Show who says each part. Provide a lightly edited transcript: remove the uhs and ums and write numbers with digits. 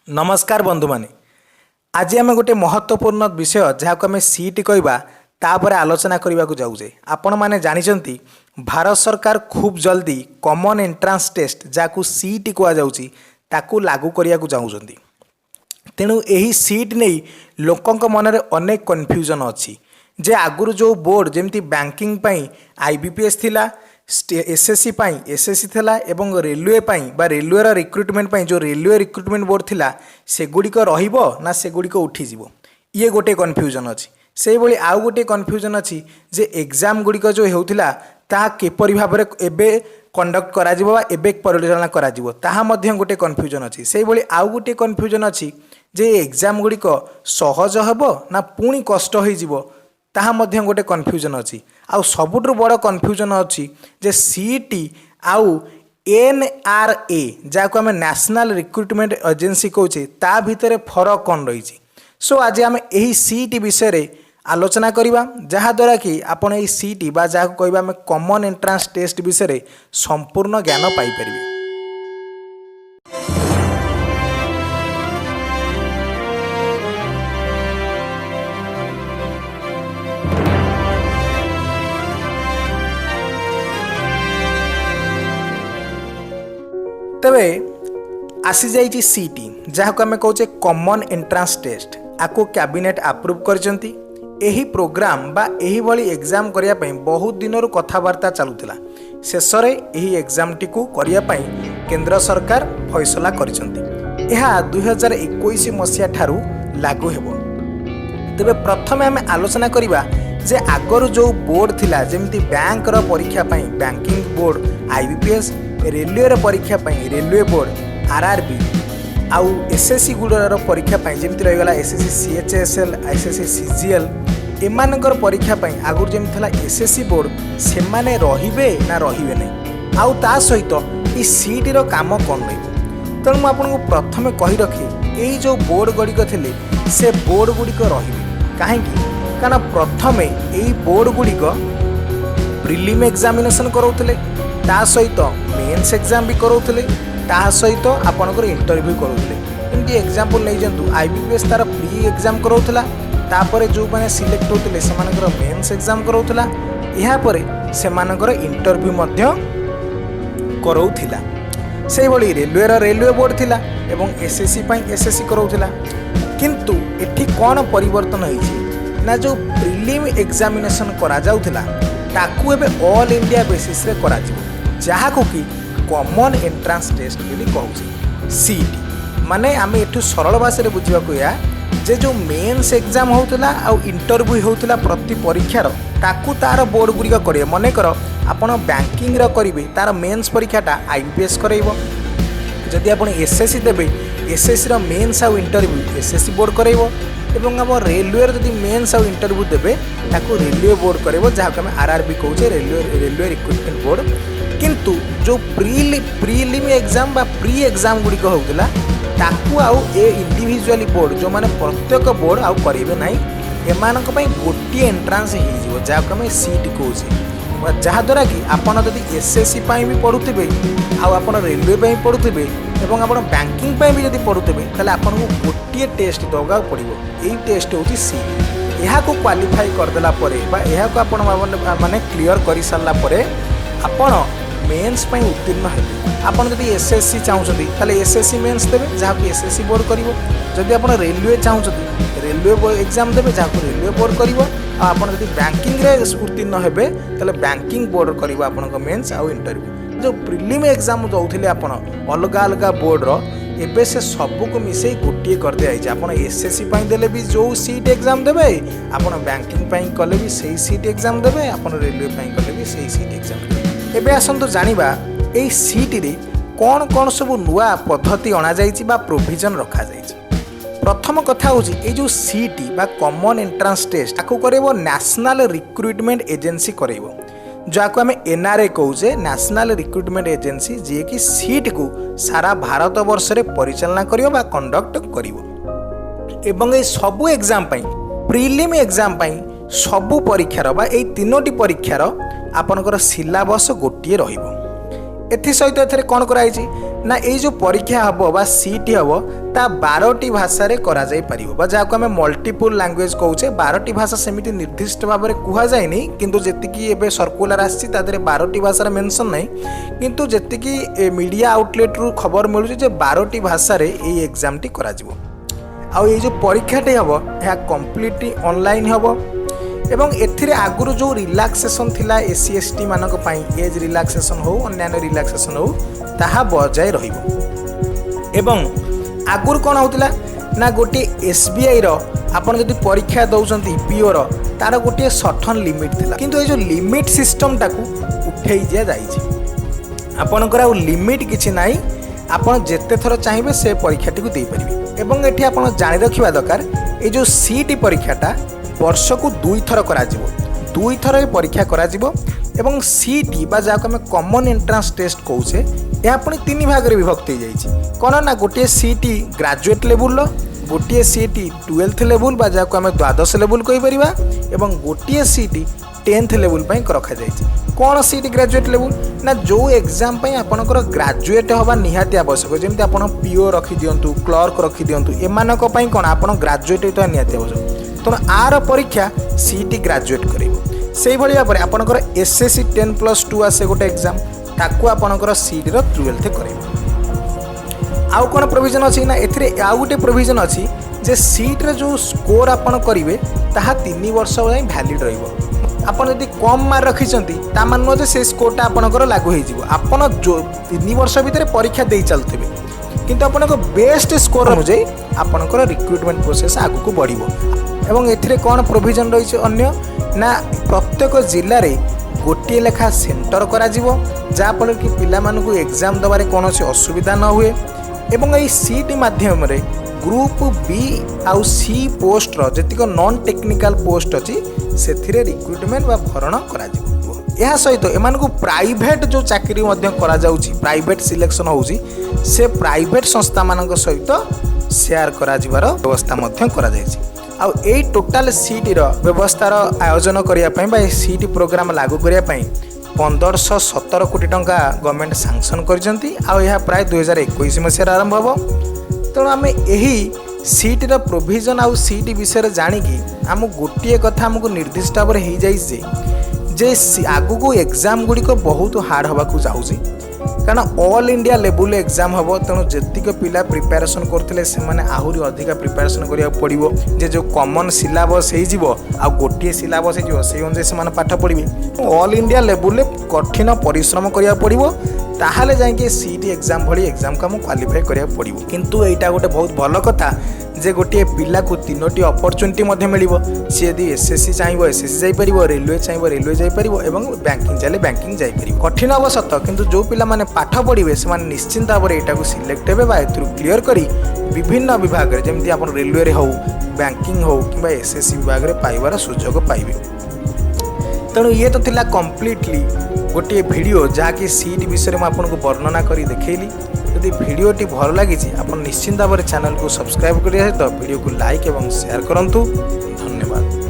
Speaker 1: नमस्कार बंधु माने आज आम गोटे महत्वपूर्ण विषय जहाँ आम सीट कहवा तापर आलोचना करने को जाऊे। आपण मैंने जानते भारत सरकार खूब जल्दी कॉमन एंट्रांस टेस्ट जहाँ सीट कहुच्छी ताकू लागू करने को चाहते। तेणु यही सीट नहीं लोकों मनरे अनेक कन्फ्यूजन अच्छी जे आगुरी जो बोर्ड जमी बैंकिंग आईबीपीएस थिला, एसएससी एसएससी थिला एवं रेलवे बा रेलवे रिक्रुटमेंट जो रेलवे रिक्रुटमेंट बोर्ड थिला सेगुड़िक रहिबो ना सेगुड़िक उठीजिवो ये गोटे कन्फ्यूजन अच्छी। से भली आउ गोटे कन्फ्यूजन अच्छी जे एग्जाम गुड़िक जो होउथिला ताहा किपरि भाबरे एबे कंडक्ट करा जिवो बा एबे परिचालना करा जिवो ताहा मध्य गोटे कन्फ्यूजन अच्छी। से भली आउ गोटे कन्फ्यूजन अच्छी जे एग्जाम गुड़िक सहज हेबो ना पुणी कष्ट होई जिवो ताहा मध्य गोटे कन्फ्यूजन अच्छी। आउ सबुठु बड़ कन्फ्यूजन अच्छी जे सीटी आउ एनआरए जहाँ आम नेशनल रिक्रुटमेंट एजेंसी कहूचे ता भितर फरक कौन रही। सो आज आम यही सीटी विषय आलोचना करवा जहाँद्वारा कि आपण यही सीटी बा जहाँ कहवा आम कॉमन एंट्रांस टेस्ट विषय संपूर्ण ज्ञान पाइपर। तेबे आसी जाइए सीटी जहाँ को आम कहे कॉमन एंट्रांस टेस्ट आपको कैबिनेट अप्रूव करजंती। एही प्रोग्राम बा एही भली एग्जाम करिया पई बहुत दिनरू कथावार्ता चलुथिला। शेषरे एही एग्जाम टिकू करिया पई केंद्र सरकार फैसला करजंती। एहा 2021 मसिया ठारू लागू हेबो। तेबे प्रथमे आम आलोचना करिबा जे आगरू जो बोर्ड थिला जेमती बैंक रो परीक्षा पई बैंकिंग बोर्ड आईबीपीएस, रेलवे रो परीक्षा पई रेलवे बोर्ड आरआरबी आउ एसएससी गुड़ार परीक्षा जमी रहीगला एसएससी सीएचएसएल एसएससी सीजीएल एमानकर परीक्षा आगुरी जमी था एसएससी बोर्ड से माने रहिबे ना रहिबे नहीं आउ ता सहित ये सीट रो काम कौन रही। तेणु मुझे आपको प्रथमे कही रखी यही जो बोर्ड गुड़िक थे से बोर्ड गुड़िक रहिबे कहीं कारण प्रथमे यही बोर्ड गुड़िक प्रिलिम एग्जामिनेशन कराउतले ता सहित मेन्स एग्जाम भी कराउतले ता सहित आपणकर इंटरव्यू करूले। एमती एग्जांपल नहीं जातु आईबीपीएस तार प्री एग्जाम कराउतला तापरे जो माने सिलेक्ट होतले सेमानकर मेन्स एग्जाम कराउतला एहा परे सेमानकर इंटरव्यू मध्य कराउथिला। सेही भली रेलवे बोर्ड थिला एवं एसएससी एसएससी कराउथिला। किंतु एठी कोन परिवर्तन होईछि ना जो प्रिलिम एग्जामिनेशन करा जाउथिला ताकू एबे ऑल इंडिया बेसिस रे करा जिवो जहा को कि कॉमन एंट्रांस टेस्ट बोली कहूँ। सीटी माने आम एठू सरल भाषा बुझा या जे जो मेन्स एग्जाम होता आउ इंटरव्यू होता प्रति परीक्षार ताकू तार बोर्ड गुड़िक करे मनकर आपड़ बैंकिंग करेंगे तार मेन्स परीक्षाटा आईबीपीएस कराइब। जदि आप एसएससी देवे एसएससी रो मेन्स आउ इंटरव्यू एसएससी बोर्ड कराइब एवं आप रेलवे जदि मेन्स आउ इंटरव्यू देवे ताकू रेलवे बोर्ड कराइब जहाँ आम आरआरबी कहूचे रेलवे रिक्रुटमेंट बोर्ड। किंतु जो प्रीलिम एग्जाम बा प्री एग्जाम गुड़िक होता ताकू आउ ए इंडिविजुअली बोर्ड जो माने प्रत्येक बोर्ड आउ करेंगे ना एमानक पई गोटे एंट्रांस हो जहाँ आम सीट कहूचे जहाँद्वारा कि आपड़ जदि एसएससी भी पढ़ुवे आप रेलवे भी पढ़ुवे और आप बैंकिंग भी जब पढ़ुवे ताले आपको गोटे टेस्ट दवा पड़ो। यही टेस्ट हूँ सीट। यहाँ को क्वालिफाई करदेला माने क्लियर कर सारापर आपण मेन्स पर उत्तीर्ण है। आपड़ जब एसएससी चाहते ताले एसएससी मेन्स देवे जहाँ को एसएससी बोर्ड कर। जदि आप रेलवे चाहते रेलवे एग्जाम देवे जहाँ को रेलवे बोर्ड कर। आपड़ जब बैंकिंग रे उत्तीर्ण हेबे ताले बैंकिंग बोर्ड कर आपन मेन्स आउ इंटरव्यू। जो प्रिलिम एग्जाम दौले आप अलग अलग बोर्ड एबे से सबू को मिसई गोटे कर दिया। आप एसएससी देले भी जो सीट एग्जाम देवे आप बैंकिंग कले भी सही सीट एग्जाम देवे आप रेलवे कले भी सही सीट एग्जाम देवे। एबे आसंतु जानिबा एई सीट रे कौन कौन सब नुआ पद्धति अणा जाइछि बा प्रोविजन रखा जाइछि। प्रथम कथा होछि ए जो सीटी बा कॉमन एंट्रांस टेस्ट आको करेबो नेशनल रिक्रुटमेंट एजेंसी करेबो जाको आम एनआरए कहूचे नेशनल रिक्रुटमेंट एजेंसी जी कि सीट को सारा भारत वर्ष रे परिचालना करियो बा कंडक्ट करिवो। एवं ए सबु एग्जाम पई प्रीलिम एग्जाम पई सबु परीक्षार बा ए तीनोटी परीक्षार आपनकर सिलेबस गोटिए रहिबो। एसत ए कौन कराई ना ये जो परीक्षा हम बा सीट हम ता 12टी भाषा रे करा जाई परिबो बा जाको हमें मल्टीपल लैंग्वेज कहूचे 12टी भाषा सेमिति निर्दिष्ट भाव में कुहा जायनी किंतु जेतिकी एबे सर्कुलर आसी ता देरे 12टी भाषा मेंशन नहीं किंतु जेतिकी मीडिया आउटलेट रु खबर मिलु जे 12टी भाषा रे ए एग्जाम टी करा जिवो आ ये जो परीक्षाटी हम यह कम्प्लीटली ऑनलाइन हम एवं एथिरे आगुरु जो रिलैक्सेशन थिला एससी एसटी मानक पई एज रिलैक्सेशन हो अन्य रिलैक्सेशन हो ताहा बजाय रहिबो एवं आगुरु कौन होतिला ना गोटे एसबीआई रो आपण जदि परीक्षा दउचंती पीओ रो तार गोटे सठन लिमिट थिला किंतु ए जो लिमिट सिस्टम टाकू उठेई दिया जाइछि आपणकर आ लिमिट किछि नाही आपण जेते थर चाहिबे से परीक्षाटी को दे परिबे एवं एठी आपण जानि रखिबा दरकार ए जो सीटी परीक्षाटा वर्ष को 2 थर करा जिवो 2 थर ए परीक्षा करा जिवो एवं सीटी बा जाको हम कॉमन एंट्रेंस टेस्ट कहूचे या पुणी 3 भाग रे विभक्त हो जाइछि कोन ना गोटे सीटी ग्रेजुएट लेवल रो गोटे सीटी 12th लेवल बा जाको हम द्वादश लेवल कहि परिबा एवं गोटे सीटी 10th लेवल पई रखा जाइछि कौन सीट ग्रेजुएट लेवल ना जो एग्जाम पई आपनकर ग्रेजुएट हवा निहाती आवश्यक जेमति आपण पीओ रखि दियंतु क्लर्क रखि दियंतु एमानक पई कोन आपण ग्रेजुएट तो निहाती आवश्यक तो आर परीक्षा सीटी ग्रेजुएट करिवो सेही भली भाबरे आपनकर एसएससी 10+2 आसे गोटे एग्जाम ताकू आपनकर सीटी रो 12th करिवो आउ कोन प्रोविजन अछि ना एथिरे आउ गोटे प्रोविजन अछि जे सीट रे जो स्कोर आपण करिवे ताहा 3 वर्ष जाय वैलिड रहइबो आपण यदि कम मार्क रखिचंती ता माननो जे से स्कोरटा आपनकर लागू होई जिवो आपण जो 3 वर्ष भितर परीक्षा देई चलथिबे किंतु आपनको बेस्ट स्कोर अनुଯାୟୀ आपनकर रिक्रुटमेंट प्रोसेस आगु को बढ़िबो एवं एथिरे कौन प्रोविजन रही अन्य ना प्रत्येक जिले में गोटे लेखा सेंटर करा जहाँफल कि पिला मानकु एग्जाम दबारे कौन असुविधा न हुए एवं यही सीट माध्यम रे ग्रुप बी आउ सी पोस्ट रो जतिक नॉन टेक्निकल पोस्ट अच्छी से रिक्रुटमेंट बा भरण करा यह सहित एमानकु प्राइवेट जो चाकरी करा जाउची प्राइवेट सिलेक्शन होउची से प्राइवेट संस्था मानक सहित शेयर करा जिवार व्यवस्था करा जायछि आउ ए टोटाल सीट रो व्यवस्थार आयोजन करने सीट प्रोग्राम लागू करने 1517 कोटी टंका गवर्नमेंट सांक्शन कर प्राय 2021 मसीह आरंभ हम तेणु आम यही सीट रो प्रोविजन आउ सीट विषय जानिकी आम गोटे कथा आमको निर्दिष्ट भाव में हो जाए जे आगु को एग्जाम गुड़िक बहुत हार्ड होगा जाऊँगी कारण ऑल इंडिया लेवल एग्जाम हम तेणु जेतिक पिला प्रिपेरेसन करते आहरी अधिका प्रिपेरेसन करा पड़ो जे जो कॉमन सिलेबस हो गोटे सिलेबस हो अनुसार से पाठ पढ़े ऑल इंडिया लेवल कठिन परिश्रम करा पड़ो ताहले जाके सीटी एग्जाम भली एग्जाम को आम क्वालिफाई करा पड़ो किंतु यहाँ गोटे बहुत भल कथा जे गोटे पिला को 3टी अपरचुनिटी मिल सी यदि एसएससी चाहिए एसएससी जापर रेलवे चाहिए रेलवे जापर और बैंकिंग चाहिए बैंकिंग जापर कठिन हम सत कि जो पिला माने पाठ पढ़े से निश्चिंत भाव में यहाँ सिलेक्ट हे क्लीयर कर विभिन्न विभाग में जमी आप रेलवे हो बैंकिंग हो कि एसएससी विभाग में पाइबार सुजोग पाइबे तेणु ये तो थिला कंप्लीटली गोटे वीडियो जहाँकि सीट विषय में आपको वर्णना कर देखली यदि वीडियोटी भल लगी आप निश्चिंत भाव में चैनल को सब्सक्राइब करने सहित वीडियो को लाइक और शेयर करूँ धन्यवाद।